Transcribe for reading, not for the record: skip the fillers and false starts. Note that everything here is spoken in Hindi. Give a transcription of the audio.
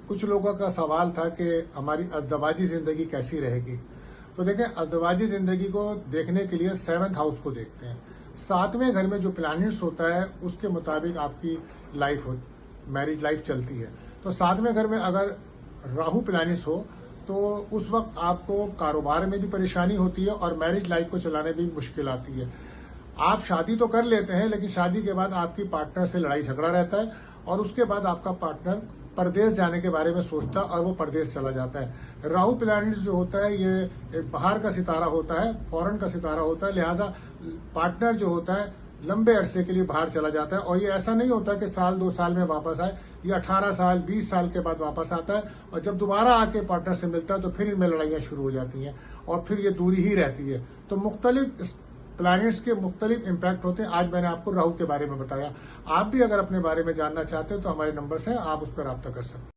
कुछ लोगों का सवाल था कि हमारी अज़दवाजी जिंदगी कैसी रहेगी। तो देखें, अज़दवाजी जिंदगी को देखने के लिए 7th हाउस को देखते हैं। 7वें घर में जो प्लैनेट्स होता है उसके मुताबिक आपकी लाइफ हो, मैरिज लाइफ चलती है। तो 7वें घर में अगर राहु प्लैनेट्स हो तो उस वक्त आपको कारोबार में भी परेशानी होती है और मैरिज लाइफ को चलाने में भी मुश्किल आती है। आप शादी तो कर लेते हैं, लेकिन शादी के बाद आपकी पार्टनर से लड़ाई झगड़ा रहता है और उसके बाद आपका पार्टनर परदेश जाने के बारे में सोचता है और वो परदेश चला जाता है। राहु प्लैनेट जो होता है ये एक बाहर का सितारा होता है, फॉरेन का सितारा होता है, लिहाजा पार्टनर जो होता है लंबे अरसे के लिए बाहर चला जाता है। और ये ऐसा नहीं होता कि साल 2 साल में वापस आए, ये 18 साल 20 साल के बाद वापस आता है और जब दोबारा आके पार्टनर से मिलता है तो फिर इनमें लड़ाइयां शुरू हो जाती हैं और फिर ये दूरी ही रहती है। तो मुख्तलिफ प्लैनेट्स के मुख्तलिफ इम्पैक्ट होते हैं। आज मैंने आपको राहु के बारे में बताया। आप भी अगर अपने बारे में जानना चाहते हैं तो हमारे नंबर से आप उस पर रब्ता कर सकते हैं।